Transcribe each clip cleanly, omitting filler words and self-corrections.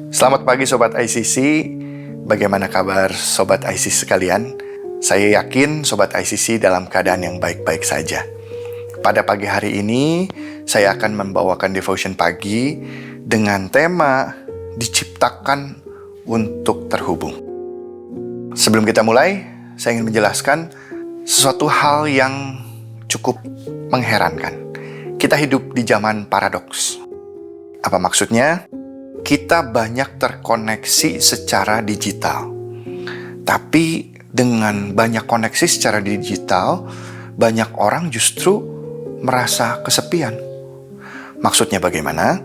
Selamat pagi Sobat ICC. Bagaimana kabar Sobat ICC sekalian? Saya yakin Sobat ICC dalam keadaan yang baik-baik saja. Pada pagi hari ini, saya akan membawakan devotion pagi dengan tema diciptakan untuk terhubung. Sebelum kita mulai, saya ingin menjelaskan sesuatu hal yang cukup mengherankan. Kita hidup di zaman paradoks. Apa maksudnya? Kita banyak terkoneksi secara digital. Tapi dengan banyak koneksi secara digital, banyak orang justru merasa kesepian. Maksudnya bagaimana?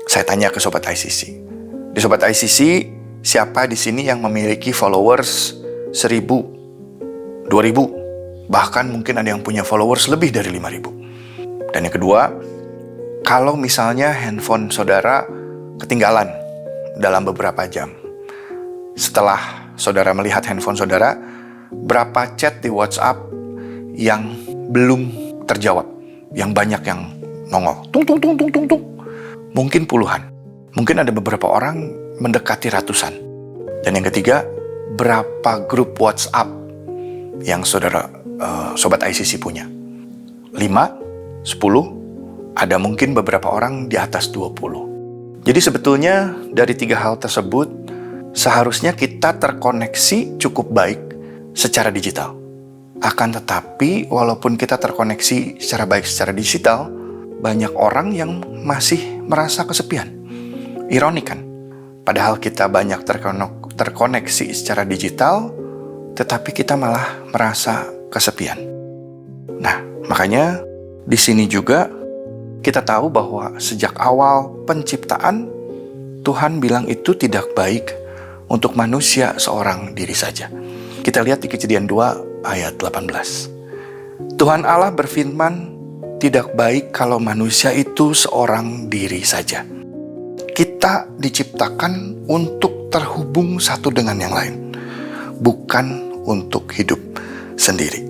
Saya tanya ke Sobat ICC. Di Sobat ICC, siapa di sini yang memiliki followers 1.000, 2.000, bahkan mungkin ada yang punya followers lebih dari 5.000. Dan yang kedua, kalau misalnya handphone saudara ketinggalan dalam beberapa jam, setelah saudara melihat handphone saudara, berapa chat di WhatsApp yang belum terjawab, yang banyak yang nongol, tung. Mungkin puluhan, mungkin ada beberapa orang mendekati ratusan. Dan yang ketiga, berapa grup WhatsApp yang saudara Sobat ICC punya? 5, 10, ada mungkin beberapa orang di atas 20. Jadi sebetulnya dari 3 hal tersebut, seharusnya kita terkoneksi cukup baik secara digital. Akan tetapi, walaupun kita terkoneksi secara baik secara digital, banyak orang yang masih merasa kesepian. Ironik kan? Padahal kita banyak terkoneksi secara digital, tetapi kita malah merasa kesepian. Nah, makanya di sini juga kita tahu bahwa sejak awal penciptaan, Tuhan bilang itu tidak baik untuk manusia seorang diri saja. Kita lihat di Kejadian 2 ayat 18. Tuhan Allah berfirman, tidak baik kalau manusia itu seorang diri saja. Kita diciptakan untuk terhubung satu dengan yang lain, bukan untuk hidup sendiri.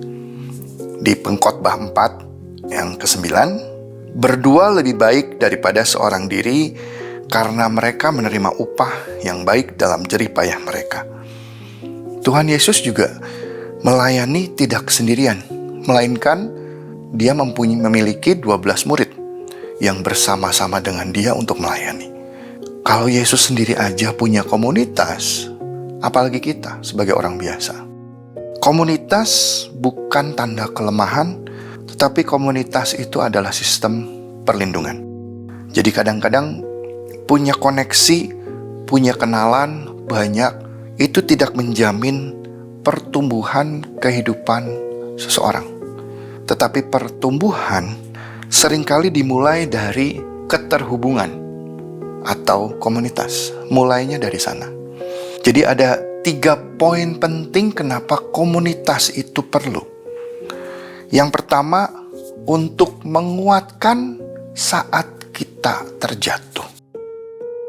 Di Pengkhotbah 4 yang ke-9, berdua lebih baik daripada seorang diri karena mereka menerima upah yang baik dalam jerih payah mereka. Tuhan Yesus juga melayani tidak sendirian, melainkan dia memiliki 12 murid yang bersama-sama dengan dia untuk melayani. Kalau Yesus sendiri aja punya komunitas, apalagi kita sebagai orang biasa. Komunitas bukan tanda kelemahan, tetapi komunitas itu adalah sistem perlindungan. Jadi kadang-kadang punya koneksi, punya kenalan banyak, itu tidak menjamin pertumbuhan kehidupan seseorang. Tetapi pertumbuhan seringkali dimulai dari keterhubungan atau komunitas. Mulainya dari sana. Jadi ada 3 poin penting kenapa komunitas itu perlu. Yang pertama, untuk menguatkan saat kita terjatuh.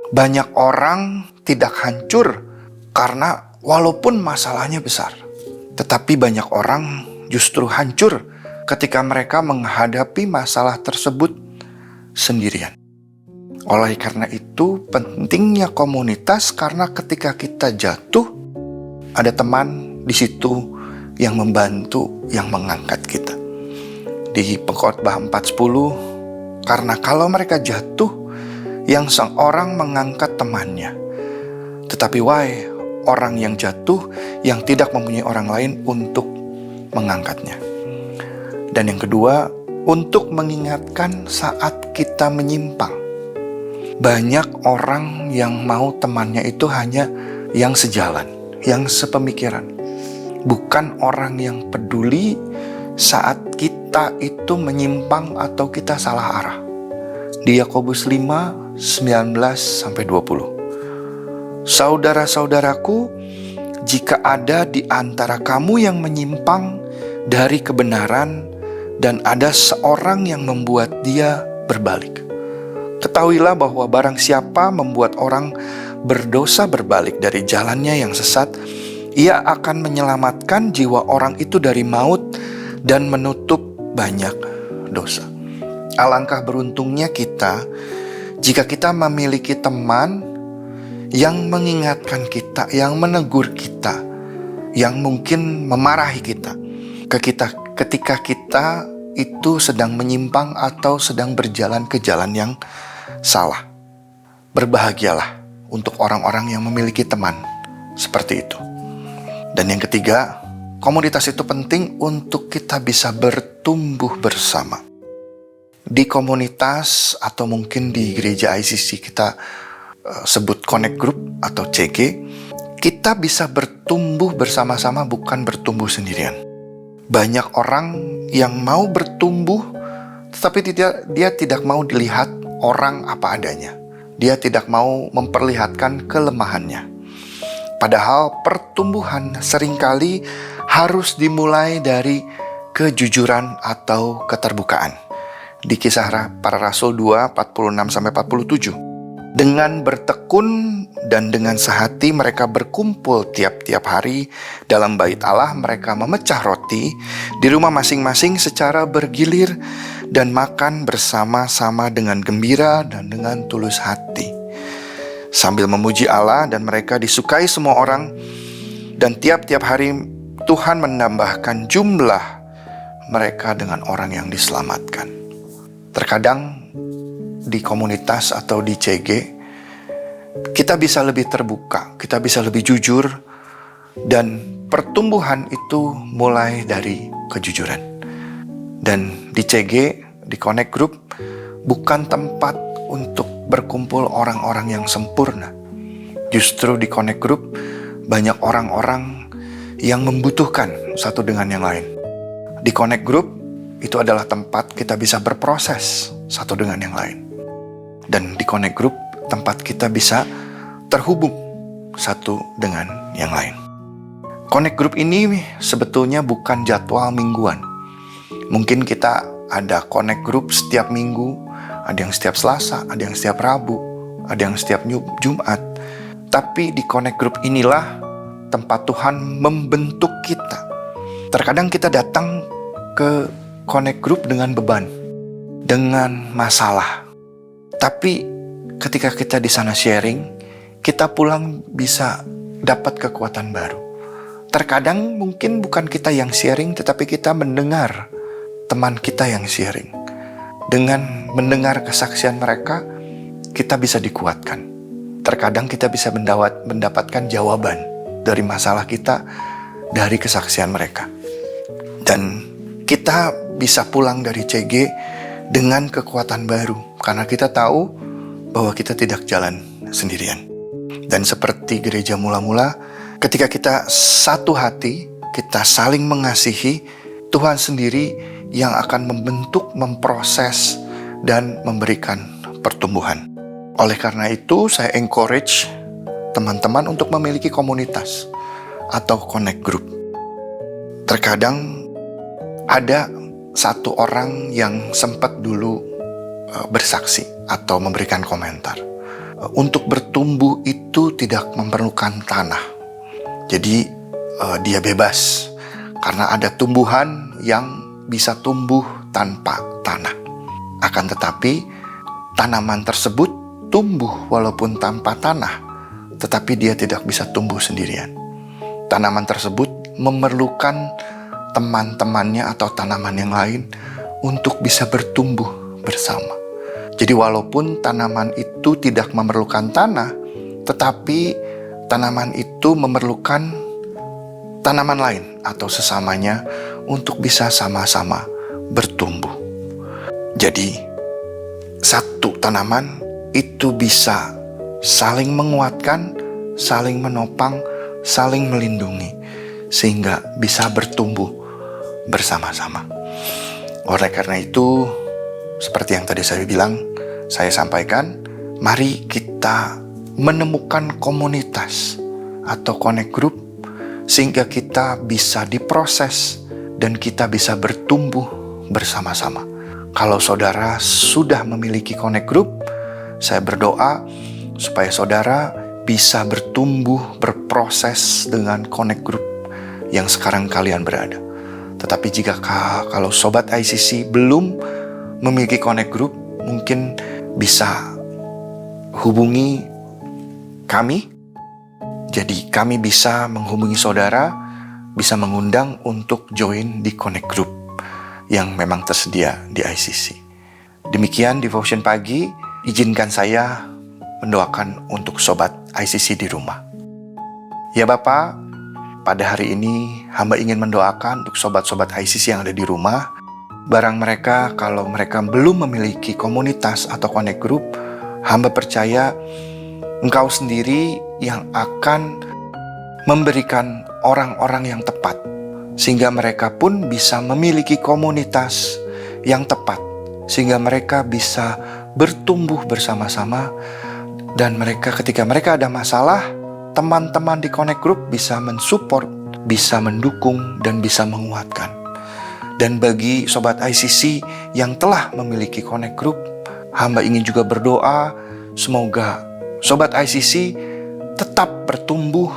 Banyak orang tidak hancur karena walaupun masalahnya besar, tetapi banyak orang justru hancur ketika mereka menghadapi masalah tersebut sendirian. Oleh karena itu, pentingnya komunitas, karena ketika kita jatuh, ada teman di situ yang membantu, yang mengangkat kita. Di Pengkhotbah 4:10, karena kalau mereka jatuh, yang seorang mengangkat temannya. Tetapi wahai orang yang jatuh, yang tidak mempunyai orang lain untuk mengangkatnya. Dan yang kedua, untuk mengingatkan saat kita menyimpang. Banyak orang yang mau temannya itu hanya yang sejalan, yang sepemikiran. Bukan orang yang peduli saat kita itu menyimpang atau kita salah arah. Di Yakobus 5, 19-20. Saudara-saudaraku, jika ada di antara kamu yang menyimpang dari kebenaran dan ada seorang yang membuat dia berbalik, ketahuilah bahwa barang siapa membuat orang berdosa berbalik dari jalannya yang sesat, ia akan menyelamatkan jiwa orang itu dari maut dan menutup banyak dosa. Alangkah beruntungnya kita jika kita memiliki teman yang mengingatkan kita, yang menegur kita, yang mungkin memarahi kita ketika kita itu sedang menyimpang atau sedang berjalan ke jalan yang salah. Berbahagialah untuk orang-orang yang memiliki teman seperti itu. Dan yang ketiga, komunitas itu penting untuk kita bisa bertumbuh bersama. Di komunitas atau mungkin di gereja ICC kita sebut Connect Group atau CG, kita bisa bertumbuh bersama-sama, bukan bertumbuh sendirian. Banyak orang yang mau bertumbuh, tetapi dia tidak mau dilihat orang apa adanya. Dia tidak mau memperlihatkan kelemahannya. Padahal pertumbuhan seringkali harus dimulai dari kejujuran atau keterbukaan. Di Kisah Para Rasul 2, 46-47. Dengan bertekun dan dengan sehati mereka berkumpul tiap-tiap hari dalam bait Allah. Mereka memecah roti di rumah masing-masing secara bergilir dan makan bersama-sama dengan gembira dan dengan tulus hati, sambil memuji Allah, dan mereka disukai semua orang. Dan tiap-tiap hari Tuhan menambahkan jumlah mereka dengan orang yang diselamatkan. Terkadang di komunitas atau di CG, kita bisa lebih terbuka, kita bisa lebih jujur, dan pertumbuhan itu mulai dari kejujuran. Dan di CG, di Connect Group, bukan tempat untuk berkumpul orang-orang yang sempurna. Justru di Connect Group, banyak orang-orang yang membutuhkan satu dengan yang lain. Di Connect Group, itu adalah tempat kita bisa berproses satu dengan yang lain. Dan di Connect Group, tempat kita bisa terhubung satu dengan yang lain. Connect Group ini sebetulnya bukan jadwal mingguan. Mungkin kita ada Connect Group setiap minggu, ada yang setiap Selasa, ada yang setiap Rabu, ada yang setiap Jumat. Tapi di Connect Group inilah tempat Tuhan membentuk kita. Terkadang kita datang ke Connect Group dengan beban, dengan masalah. Tapi ketika kita di sana sharing, kita pulang bisa dapat kekuatan baru. Terkadang mungkin bukan kita yang sharing, tetapi kita mendengar teman kita yang sharing. Dengan mendengar kesaksian mereka, kita bisa dikuatkan. Terkadang kita bisa mendapatkan jawaban dari masalah kita dari kesaksian mereka. Dan kita bisa pulang dari CG dengan kekuatan baru, karena kita tahu bahwa kita tidak jalan sendirian. Dan seperti gereja mula-mula, ketika kita satu hati, kita saling mengasihi, Tuhan sendiri yang akan membentuk, memproses, dan memberikan pertumbuhan. Oleh karena itu, saya encourage teman-teman untuk memiliki komunitas atau Connect Group. Terkadang ada satu orang yang sempat dulu bersaksi atau memberikan komentar. Untuk bertumbuh itu tidak memerlukan tanah. Jadi dia bebas karena ada tumbuhan yang bisa tumbuh tanpa tanah. Akan tetapi tanaman tersebut tumbuh walaupun tanpa tanah, tetapi dia tidak bisa tumbuh sendirian. Tanaman tersebut memerlukan teman-temannya atau tanaman yang lain untuk bisa bertumbuh bersama. Jadi walaupun tanaman itu tidak memerlukan tanah, tetapi tanaman itu memerlukan tanaman lain atau sesamanya untuk bisa sama-sama bertumbuh. Jadi satu tanaman itu bisa saling menguatkan, saling menopang, saling melindungi, sehingga bisa bertumbuh bersama-sama. Oleh karena itu, seperti yang tadi saya bilang, saya sampaikan, mari kita menemukan komunitas atau Connect Group sehingga kita bisa diproses dan kita bisa bertumbuh bersama-sama. Kalau saudara sudah memiliki Connect Group, saya berdoa supaya saudara bisa bertumbuh, berproses dengan Connect Group yang sekarang kalian berada. Tetapi jika kalau Sobat ICC belum memiliki Connect Group, mungkin bisa hubungi kami. Jadi kami bisa menghubungi saudara, bisa mengundang untuk join di Connect Group yang memang tersedia di ICC. Demikian devotion pagi, izinkan saya mendoakan untuk sobat ICC di rumah. Ya Bapa, pada hari ini hamba ingin mendoakan untuk sobat-sobat ICC yang ada di rumah. Barang mereka, kalau mereka belum memiliki komunitas atau Connect Group, hamba percaya Engkau sendiri yang akan memberikan orang-orang yang tepat, sehingga mereka pun bisa memiliki komunitas yang tepat, sehingga mereka bisa bertumbuh bersama-sama, dan mereka ketika mereka ada masalah, teman-teman di Connect Group bisa mensupport, bisa mendukung, dan bisa menguatkan. Dan bagi sobat ICC yang telah memiliki Connect Group, hamba ingin juga berdoa, semoga sobat ICC tetap bertumbuh,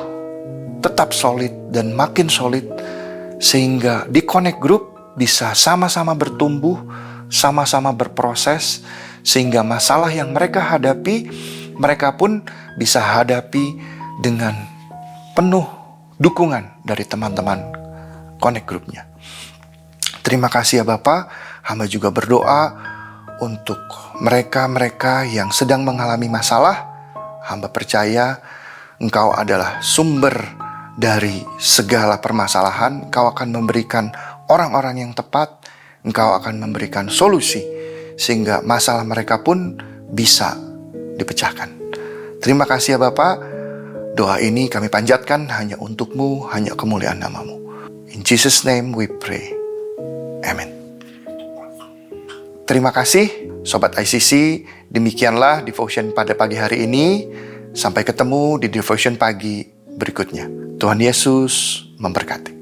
tetap solid dan makin solid, sehingga di Connect Group bisa sama-sama bertumbuh, sama-sama berproses, sehingga masalah yang mereka hadapi, mereka pun bisa hadapi dengan penuh dukungan dari teman-teman Connect Group-nya. Terima kasih ya Bapak, hamba juga berdoa untuk mereka-mereka yang sedang mengalami masalah. Hamba percaya Engkau adalah sumber dari segala permasalahan. Engkau akan memberikan orang-orang yang tepat. Engkau akan memberikan solusi sehingga masalah mereka pun bisa dipecahkan. Terima kasih ya Bapak. Doa ini kami panjatkan hanya untuk-Mu, hanya kemuliaan nama-Mu. In Jesus' name we pray. Amen. Terima kasih Sobat ICC, demikianlah devotion pada pagi hari ini. Sampai ketemu di devotion pagi berikutnya. Tuhan Yesus memberkati.